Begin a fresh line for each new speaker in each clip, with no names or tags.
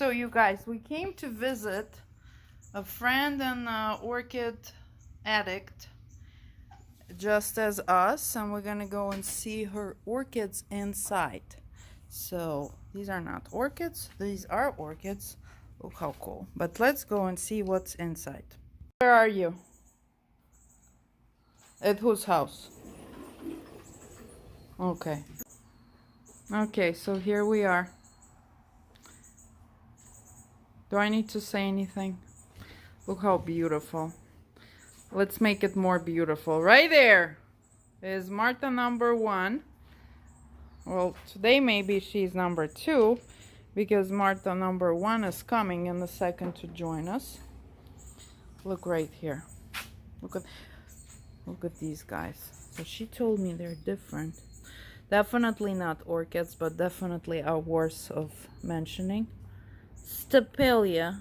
So you guys, we came to visit a friend and orchid addict just as us, and we're gonna go and see her orchids inside. So these are not orchids, these are orchids. Look how cool. But let's go and see what's inside. Where are you? At whose house? Okay. Okay, so here we are. Do I need to say anything? Look how beautiful. Let's make it more beautiful. Right there is Marta number 1. Well, today maybe she's number 2 because Marta number 1 is coming in a second to join us. Look right here. Look at these guys. So she told me they're different. Definitely not orchids, but definitely are worth of mentioning. Stapelia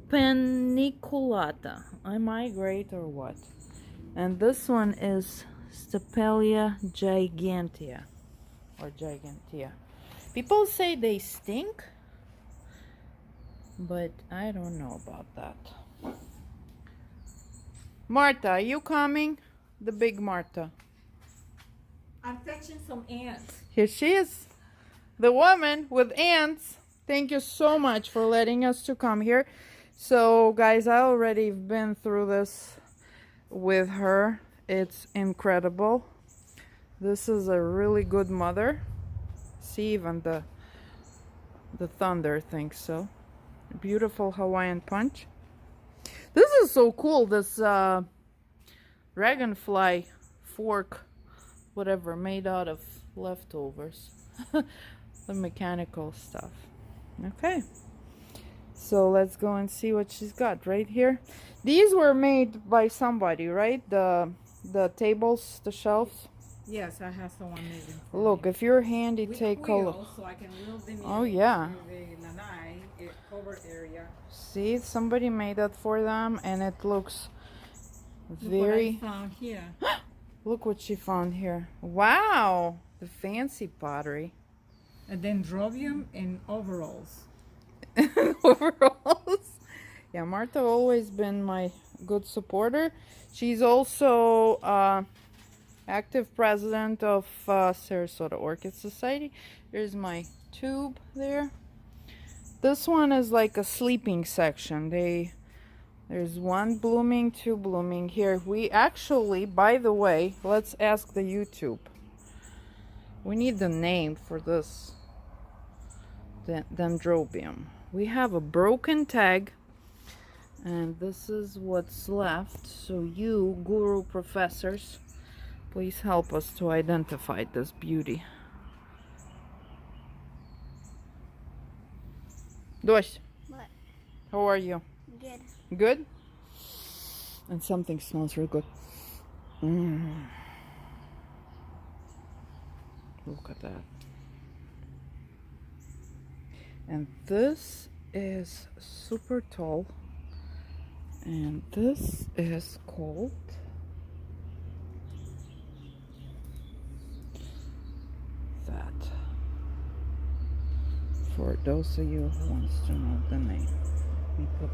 paniculata. Am I great or what? And this one is Stapelia gigantea or gigantea. People say they stink, but I don't know about that. Marta, are you coming? The big Marta.
I'm fetching some ants.
Here she is. The woman with ants. Thank you so much for letting us to come here. So guys, I already been through this with her. It's incredible. This is a really good mother. See, even the thunder thinks so. Beautiful Hawaiian punch. This is so cool. This dragonfly fork, whatever, made out of leftovers. The mechanical stuff. Okay, so let's go and see what she's got right here. These were made by somebody, right? The tables, the shelves.
Yes, I have someone making.
Look, if you're handy, take a look.
So I can wheel them in.
Oh yeah.
The lanai cover area.
See, somebody made that for them, and it looks very.
Look what I found here.
Look what she found here. Wow, the fancy pottery.
A dendrobium and overalls.
Overalls. Yeah, Marta always been my good supporter. She's also active president of Sarasota Orchid Society. There's my tube there. This one is like a sleeping section. There's 1 blooming, 2 blooming here. We actually, by the way, let's ask the YouTube. We need the name for this Dendrobium. We have a broken tag, and this is what's left. So you, guru professors, please help us to identify this beauty. Dosh,
What?
how are you?
Good.
Good? And something smells real good. Look at that. And this is super tall. And this is called that. For those of you who wants to know the name. We put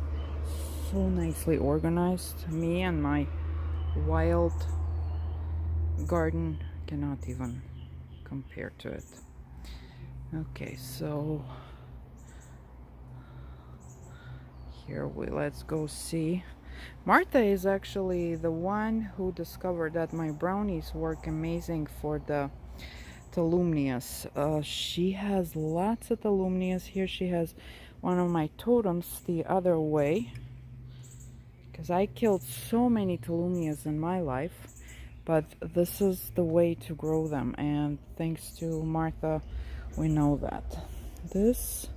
so nicely organized. Me and my wild garden cannot even compare to it. Okay, so here let's go see. Marta is actually the one who discovered that my brownies work amazing for the Tolumnias. She has lots of Tolumnias. Here she has one of my totems the other way, because I killed so many Tolumnias in my life, but this is the way to grow them, and thanks to Marta we know that. This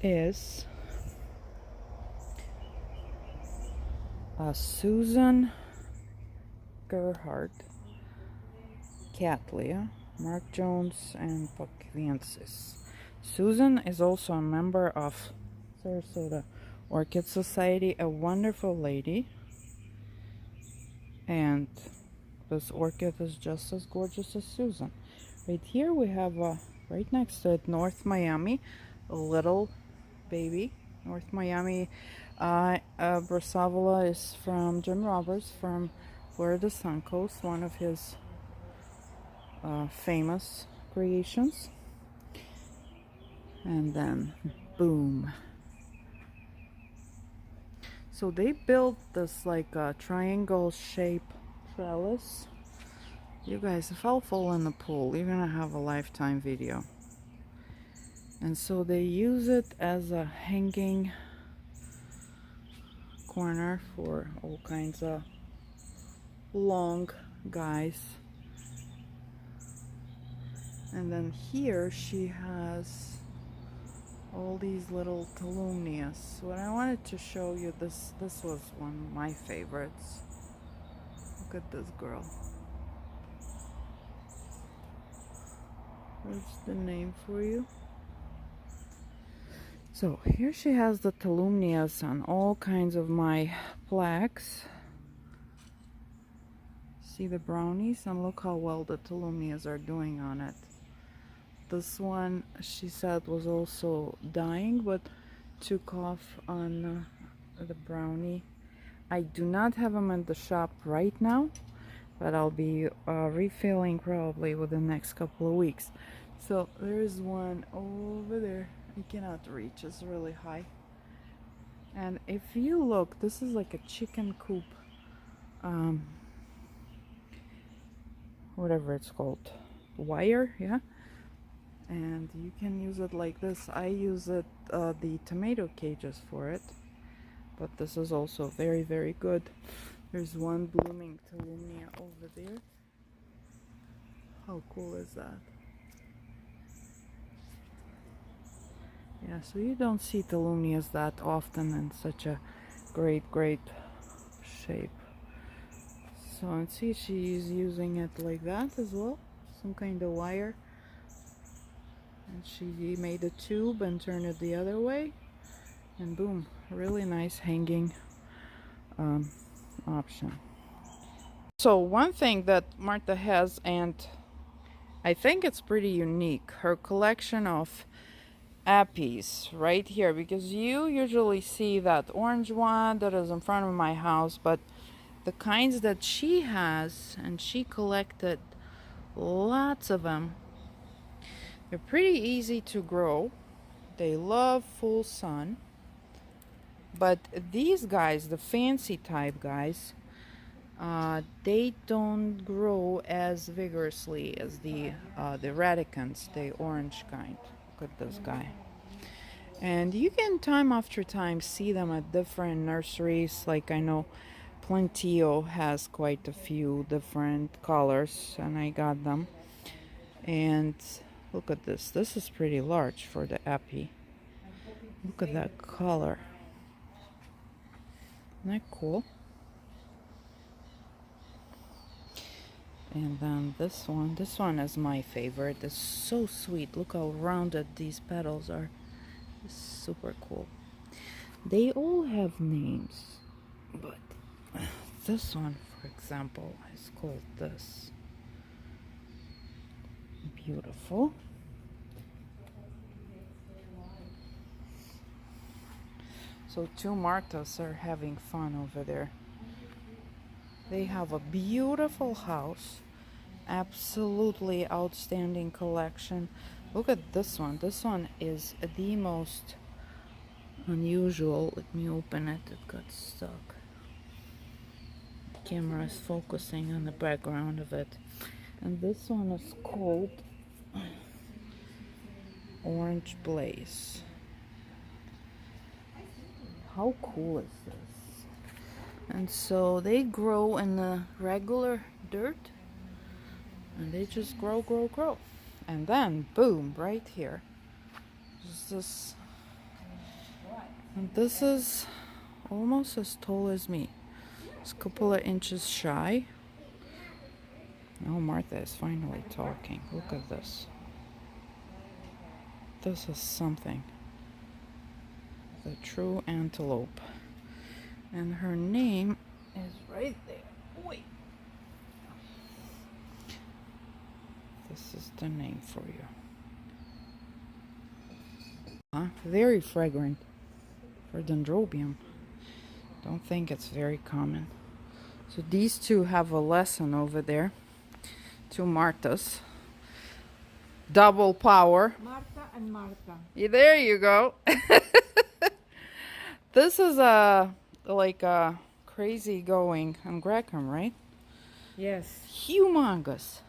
is Susan Gerhardt, Cattleya, Mark Jones, and Puckviensis. Susan is also a member of Sarasota Orchid Society, a wonderful lady, and this orchid is just as gorgeous as Susan. Right here we have right next to it, North Miami, a little baby. North Miami Brassavola is from Jim Roberts from Where the Sun Coast, one of his famous creations. And then boom. So they built this like a triangle shape trellis. You guys, if I'll fall in the pool, you're gonna have a lifetime video. And so they use it as a hanging corner for all kinds of long guys. And then here she has all these little Tolumnias. What I wanted to show you, this was one of my favorites. Look at this girl. There's the name for you. So here she has the Tolumnias on all kinds of my plaques. See the brownies? And look how well the Tolumnias are doing on it. This one, she said, was also dying, but took off on the brownie. I do not have them in the shop right now, but I'll be refilling probably within the next couple of weeks. So there's one over there. You cannot reach, it's really high. And if you look, this is like a chicken coop, whatever it's called, wire, yeah. And you can use it like this. I use it the tomato cages for it, but this is also very, very good. There's one blooming Tolumnia over there. How cool is that? Yeah, so you don't see Tolumnias that often in such a great shape. So, and see, she's using it like that as well, some kind of wire. And she made a tube and turned it the other way, and boom, really nice hanging option. So one thing that Marta has, and I think it's pretty unique, her collection of Epis right here, because you usually see that orange one that is in front of my house, but the kinds that she has, and she collected lots of them, they're pretty easy to grow. They love full sun. But these guys, the fancy type guys, they don't grow as vigorously as the radicans, the orange kind. Look at this guy. And you can time after time see them at different nurseries. Like I know Plantio has quite a few different colors, and I got them. And look at this. This is pretty large for the Epi. Look at that color. Isn't that cool? And then this one is my favorite. It's so sweet. Look how rounded these petals are. It's super cool. They all have names, but this one, for example, is called this. Beautiful. So two Marta'S are having fun over there. They have a beautiful house. Absolutely outstanding collection. Look at this one. This one is the most unusual. Let me open it. It got stuck. The camera is focusing on the background of it. And this one is called Orange Blaze. How cool is this? And so they grow in the regular dirt, and they just grow. And then, boom, right here is this. And this is almost as tall as me. It's a couple of inches shy. Oh, Martha is finally talking. Look at this. This is something. The true antelope. And her name is right there. Wait. This is the name for you. Very fragrant for Dendrobium. Don't think it's very common. So these two have a lesson over there. Two Marta'S. Double power.
Marta and Marta.
Yeah, there you go. This is a crazy going Gracchum, right?
Yes.
Humongous.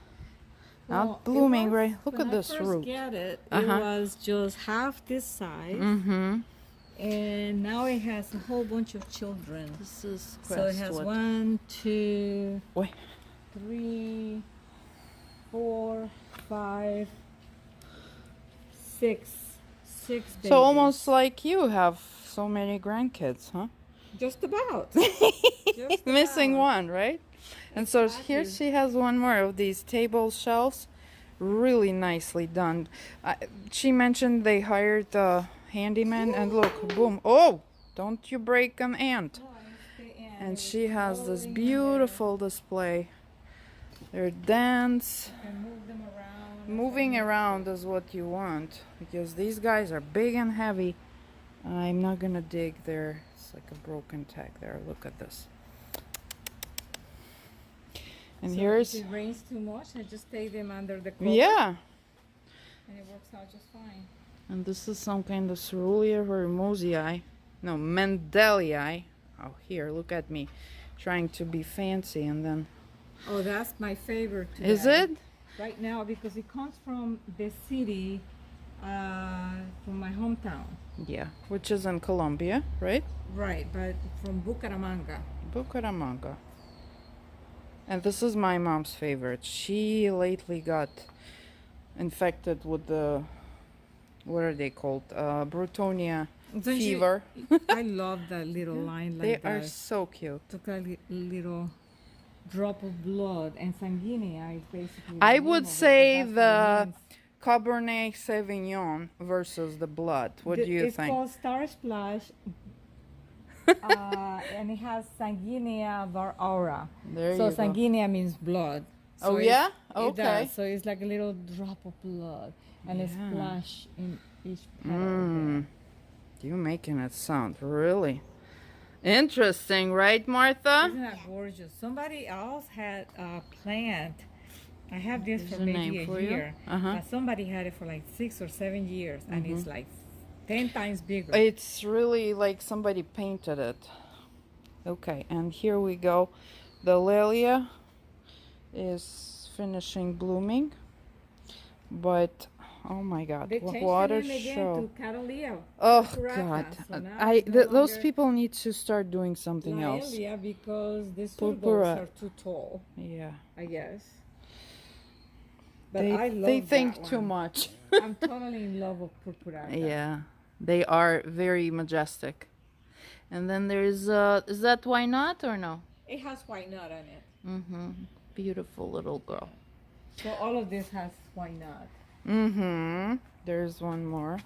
Well,
Not blooming,
it was-
right? Look
when
at this
I first
root.
get it,
Uh-huh.
it was just half this size,
Mm-hmm.
and now it has a whole bunch of children.
This is
So it has
Crestwood.
1, 2,
Wait.
3, 4, 5, 6. 6 babies.
So almost like you have so many grandkids, huh?
Just about. Just
Missing
about.
one, right? And so here
Exactly.
she has one more of these table shelves. Really nicely done. She mentioned they hired the handyman, and look, boom. Oh, don't you break an ant.
No, it's the end.
And
It's
she has this
coloring
beautiful display. They're dense.
there. You can move them around.
Moving around is what you want, because these guys are big and heavy. I'm not gonna dig there. It's like a broken tag there. Look at this. And
So
here's,
if it rains too much, I just take them under the cover.
yeah.
And it works out just fine.
And this is some kind of Cerulean Hermosii. No, Mendelii. Oh, here, look at me. Trying to be fancy, and then...
Oh, that's my favorite.
Is
today.
it?
Right now, because it comes from the city, from my hometown.
Yeah, which is in Colombia, right?
Right, but from Bucaramanga.
Bucaramanga. And this is my mom's favorite. She lately got infected with the... What are they called? Brutonia
Don't you-
fever.
I love that little line like
They
that.
are so cute.
Took a little drop of blood, and sanguinea is basically.
I
the name
would
of it,
say
but that's
the
what
Cabernet Sauvignon versus the blood. What do you
it's
think?
called Star Splash, and it has sanguinea varieties.
There
So
you go.
sanguinea means blood. So
Oh
it's-
yeah?
It
Okay.
does. So it's like a little drop of blood, and it's
Yeah.
splash in each petal.
Mm. You making it sound really interesting, right, Martha?
Isn't that gorgeous? Somebody else had a plant. I have this
There's
for
a
maybe
name
a
for you?
year,
Uh-huh.
but somebody had it for like 6 or 7 years, and it's like 10 times bigger.
It's really like somebody painted it. Okay, and here we go. The Lelia is finishing blooming, but oh my God,
They changed
what
the
a
name again
show!
to Catalia.
Oh
Curata,
God,
so now it's no
those
longer
people need to start doing something else.
Laelia because the
Purpura.
surgos are too tall,
Yeah,
I guess. But
they
I love
they
that
think too
one.
much.
I'm totally in love with Purpura.
Yeah, they are very majestic. And then there's is that why not or no?
It has white nut on it.
Mm-hmm. Beautiful little girl.
So all of this has white nut.
Mm-hmm. There's one more.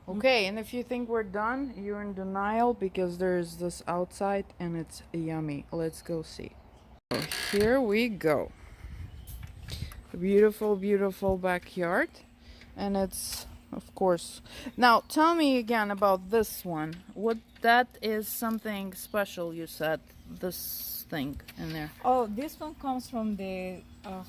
Okay, and if you think we're done, you're in denial because there's this outside and it's yummy. Let's go see. So here we go. A beautiful, beautiful backyard. And it's, of course... Now, tell me again about this one. What, that is something special, you said. This thing in there.
Oh, this one comes from the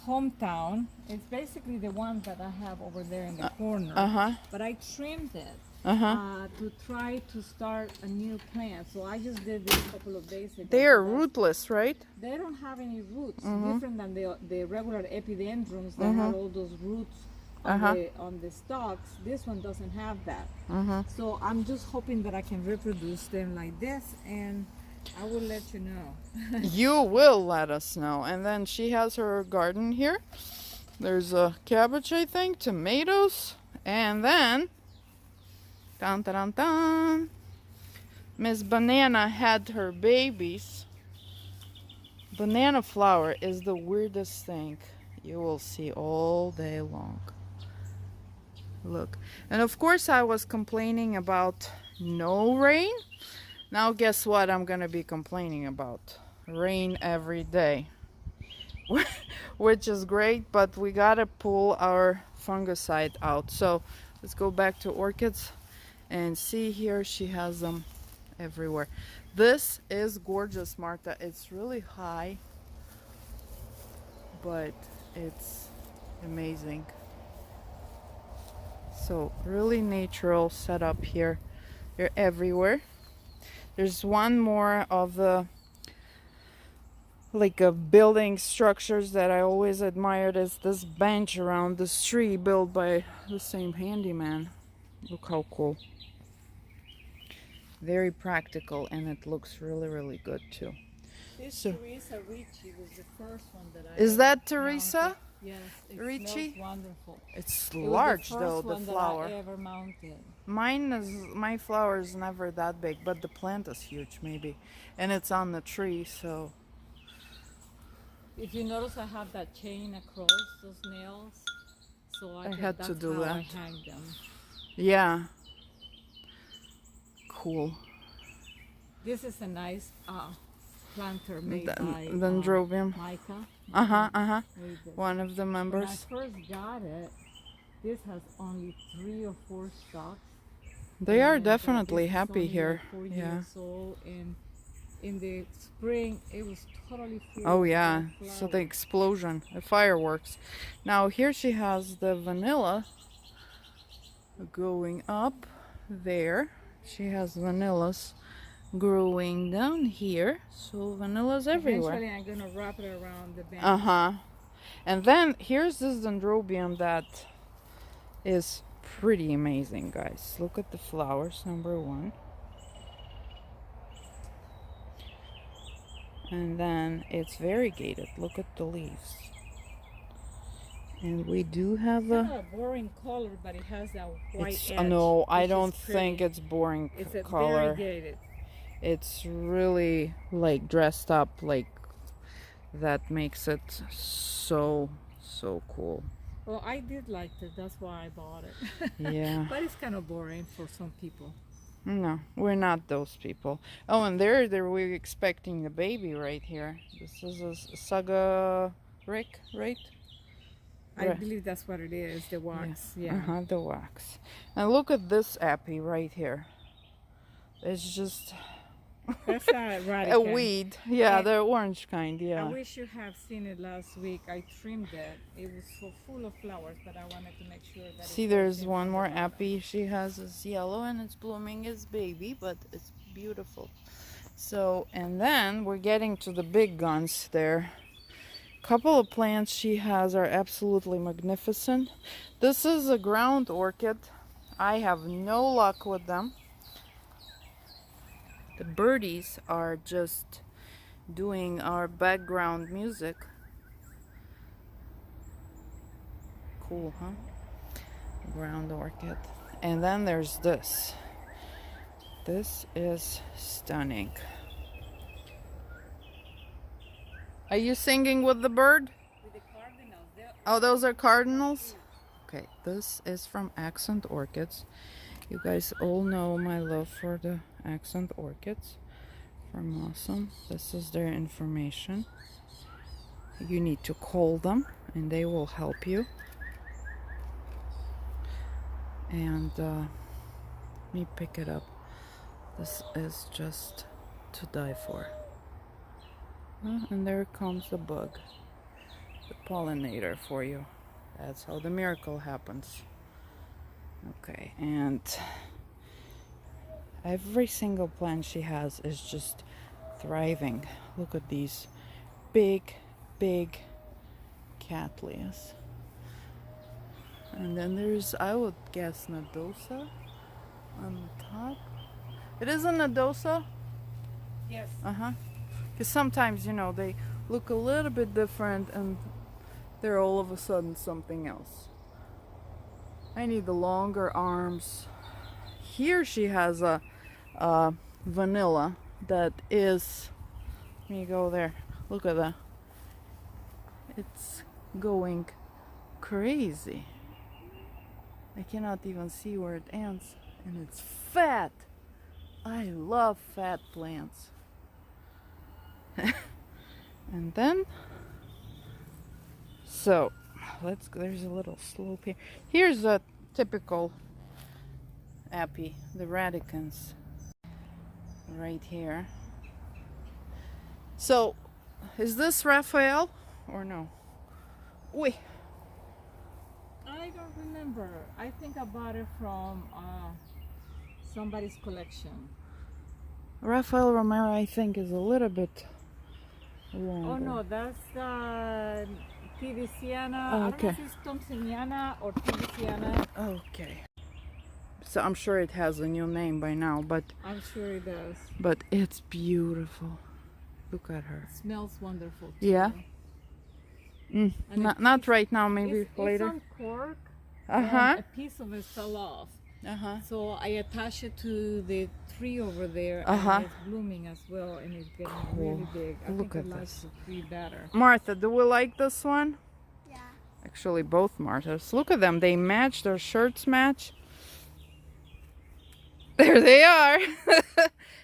hometown. It's basically the one that I have over there in the corner.
Uh-huh.
But I trimmed it
Uh-huh.
to try to start a new plant. So I just did this a couple of days ago.
They are
So that's-
rootless, right?
They don't have any roots. Different than the regular epidendrums that have all those roots on the stalks. This one doesn't have that. So I'm just hoping that I can reproduce them like this, and I will let you know.
You will let us know. And then she has her garden here. There's a cabbage, I think, tomatoes, and then dun, dun, dun, dun, Miss Banana had her babies. Banana flower is the weirdest thing you will see all day long. Look. And of course I was complaining about no rain. Now guess what I'm gonna be complaining about? Rain every day. Which is great, but we gotta pull our fungicide out. So Let's go back to orchids and see here. She has them everywhere. This is gorgeous, Marta. It's really high, but it's amazing. So really natural setup here. They're everywhere. There's one more of the building structures that I always admired, is this bench around this tree built by the same handyman. Look how cool. Very practical, and it looks really, really good too.
This Teresa Ricci was the first one that I
Is that
mounted.
Teresa?
Yes, it
Ricci?
smells wonderful.
It's
It
large
was the
though,
first
the
one
flower.
that I ever mounted.
My flower is never that big, but the plant is huge maybe. And it's on the tree, so.
If you notice, I have that chain across those nails, so
I had to do
that's how I
that.
hang them.
Yeah. Cool.
This is a nice planter made by
Dendrobium.
Micah.
One of the
When I
members.
first got it, this has only 3 or 4 stalks.
They are
And,
definitely
this is
happy
only
here.
Like 4
Yeah.
years old, and in the spring it was totally full.
Oh
of
yeah.
flowers.
So the explosion, the fireworks. Now here she has the vanilla going up there. She has vanillas growing down here. So vanillas everywhere.
Eventually I'm gonna wrap it around the bench.
And then here's this dendrobium that is pretty amazing, guys. Look at the flowers, number one. And then it's variegated. Look at the leaves. And we do have
It's not a boring color, but it has that white edge.
No, I
which
don't
is pretty.
think it's boring
It's a
color.
variegated.
It's really like dressed up, like that makes it so cool.
Well, I did like it. That's why I bought it.
Yeah.
But it's kind of boring for some people.
No, we're not those people. Oh, and there we're expecting a baby right here. This is a saga rick, right?
I believe that's what it is, the wax. Yeah.
The wax. And look at this epi right here. It's just
That's a
a
radican.
weed. Yeah,
And
the orange kind, yeah.
I wish you have seen it last week. I trimmed it. It was so full of flowers, but I wanted to make sure that
See, there's one more epi she has. Is yellow and it's blooming as baby, but it's beautiful. So, and then we're getting to the big guns there. Couple of plants she has are absolutely magnificent. This is a ground orchid. I have no luck with them. The birdies are just doing our background music. Cool, huh? Ground orchid. And then there's this. This is stunning. Are you singing with the bird?
With the cardinals.
Oh, those are cardinals? Okay, this is from accent orchids. You guys all know my love for the accent orchids from Awesome. This is their information. You need to call them and they will help you. And let me pick it up. This is just to die for. And there comes the bug, the pollinator for you. That's how the miracle happens. Okay, and every single plant she has is just thriving. Look at these big cattleyas. And then there's, I would guess, Nodosa on top. It is a Nodosa?
Yes.
Because sometimes, you know, they look a little bit different and they're all of a sudden something else. I need the longer arms. Here she has a vanilla that is, let me go there. Look at that. It's going crazy. I cannot even see where it ends. And it's fat. I love fat plants. And then, so let's go. There's a little slope here. Here's a typical Epi, the radicans. Right here. So, is this Raphael or no? Oi.
I don't remember. I think I bought it from somebody's collection.
Rafael Romero, I think, is a little bit longer.
Oh no, that's Tidiciana.
Oh,
I
okay.
don't know if it's Thompsoniana or Tidiciana.
Okay. So I'm sure it has a new name by now, but
I'm sure it does.
but it's beautiful. Look at her.
It smells wonderful too.
Yeah.
And
Not right now, maybe
it's
later.
on cork.
Uh-huh.
And a piece of it fell off.
Uh-huh.
So I attach it to the tree over there,
Uh-huh.
and it's blooming as well, and it's getting really big. I
Look
think
at
I like
this.
the tree better.
Martha, do we like this one?
Yeah.
Actually, both Marthas. Look at them. They match. Their shirts match. There they are.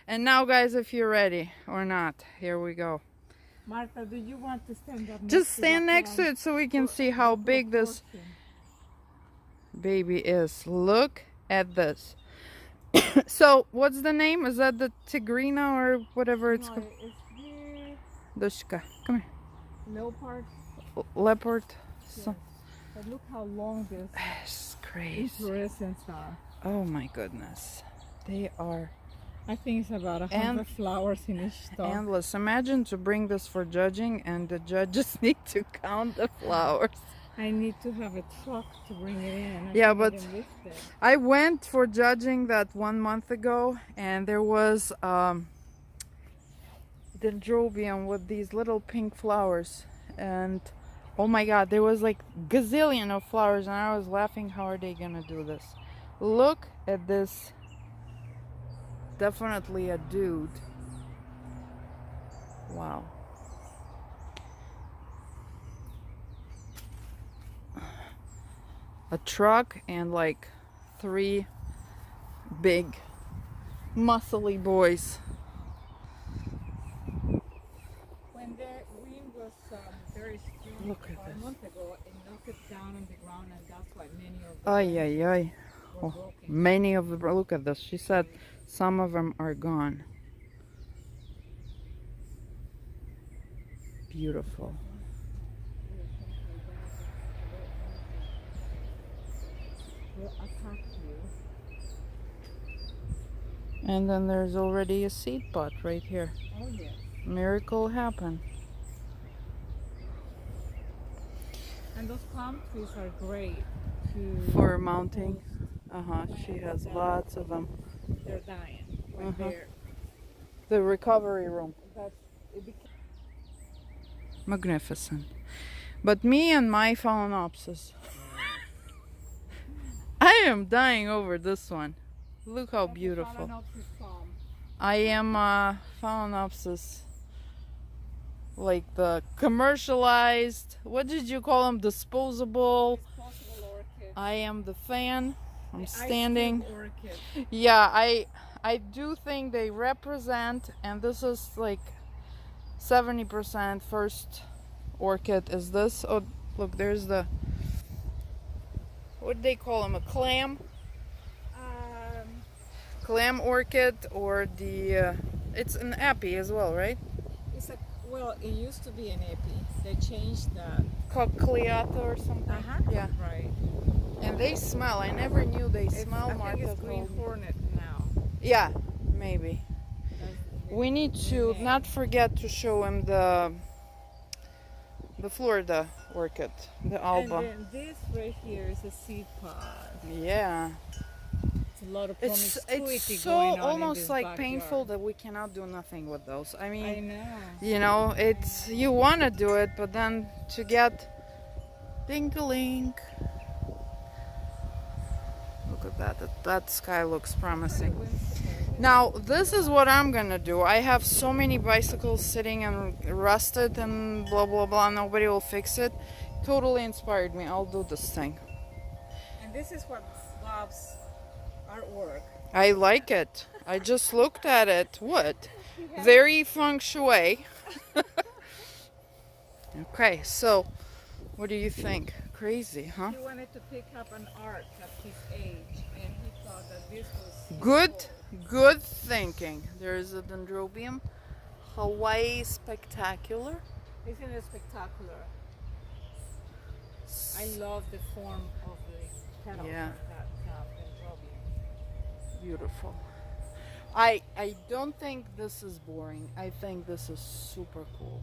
And now, guys, if you're ready or not, here we go.
Martha, do you want to stand up?
Just stand next to it so we can see how big this baby is. Look at this. So, what's the name? Is that the Tigrina or whatever it's called?
It's the
Dushka. Come here.
leopard.
Leopard.
Yes.
So,
But look how long this
it's crazy.
inflorescence are.
Oh my goodness. They are
I think it's about 100 flowers in each stalk.
endless. Imagine to bring this for judging and the judges need to count the flowers.
I need to have a truck to bring it in.
Yeah, but
Lift it.
I went for judging that 1 month ago and there was Dendrobium with these little pink flowers, and oh my god, there was like gazillion of flowers and I was laughing, how are they gonna do this? Look at this. Definitely a dude. Wow. A truck and like 3 big muscly boys.
When the wind was very strong
Look at
a
this.
month ago, it knocked it down on the ground, and that's why many of them
Ay, ay, ay.
were
Oh,
broken.
many of the, look at this. She said some of them are gone. Beautiful.
Will attack you.
And then there's already a seed pod right here.
Oh yes.
Miracle happened.
And those palm trees are great to
For mounting. She has lots of them.
they're dying when they're
The recovery room.
that's it became
Magnificent. But me and my Phalaenopsis. I am dying over this one. Look how beautiful.
Phalaenopsis palm.
I am Phalaenopsis. Like the commercialized, what did you call them? Disposable.
Disposable orchid.
I am the fan. I'm
The ice
standing.
cream orchid.
Yeah, I do think they represent, and this is like 70% first orchid is this. Oh, look, there's the, what do they call them? A clam? Clam orchid, or the, it's an epi as well, right?
It's a well. It used to be an epi. They changed that.
Cochleata or something. Yeah.
Right.
And they smell. I never knew they smell.
I think
Martha
it's green
told me.
hornet now.
Yeah, maybe. We need to not forget to show him the Florida orchid, the alba.
And then this right here is a seed pod.
Yeah.
It's a lot of
It's
promiscuity
so
going on in
almost
this
like
backyard.
painful that we cannot do nothing with those. I
I
mean,
know.
you know, it's, you want to do it, but then to get ding-a-ling. Look at that. That sky looks promising. Now, this is what I'm gonna do. I have so many bicycles sitting and rusted and blah blah blah. Nobody will fix it. Totally inspired me. I'll do this thing.
And this is what Bob's artwork.
I like it. I just looked at it. What? Very feng shui. Okay, so what do you think? Crazy, huh?
He wanted to pick up an art at his age, and he thought that this was
Good thinking. There's a Dendrobium, Hawaii Spectacular.
Isn't it spectacular? I love the form of the petals
Yeah.
of that Dendrobium.
Beautiful. I don't think this is boring. I think this is super cool.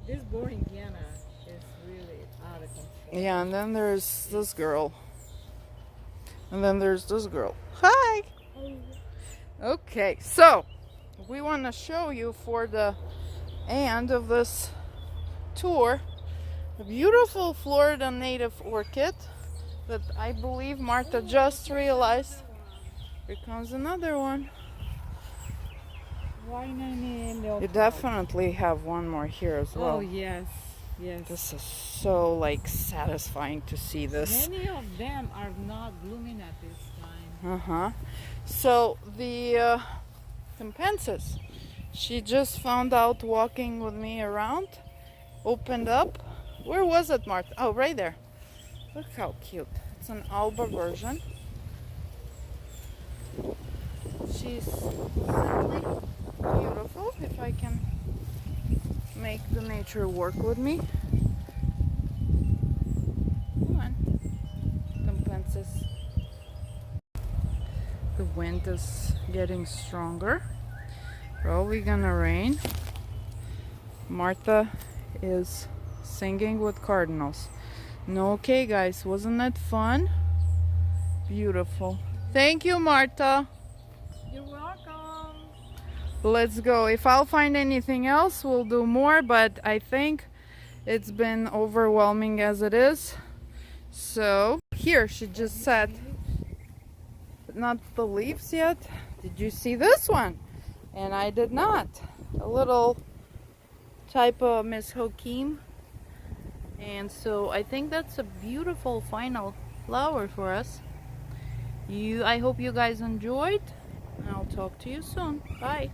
This Boringiana is really out of control.
Yeah, and then there's this girl. And then there's this girl. Hi! Okay, so we want to show you for the end of this tour a beautiful Florida native orchid that I believe Marta just realized. Here comes another one. You definitely have one more here as well.
Oh yes, yes.
This is so like satisfying to see this.
Many of them are not blooming at this time.
So the Tempensis, she just found out walking with me around, opened up. Where was it, Martha? Oh, right there. Look how cute. It's an Alba version. She's simply beautiful. If I can make the nature work with me. Come on, Tempensis. The wind is getting stronger. Probably gonna rain. Martha is singing with cardinals. No, okay, guys, wasn't that fun? Beautiful. Thank you, Marta.
You're welcome.
Let's go. If I'll find anything else, we'll do more, but I think it's been overwhelming as it is. So here she just said, not the leaves yet. Did you see this one? And I did not. A little type of Miss Hokim. And so I think that's a beautiful final flower for us. I hope you guys enjoyed. I'll talk to you soon. Bye.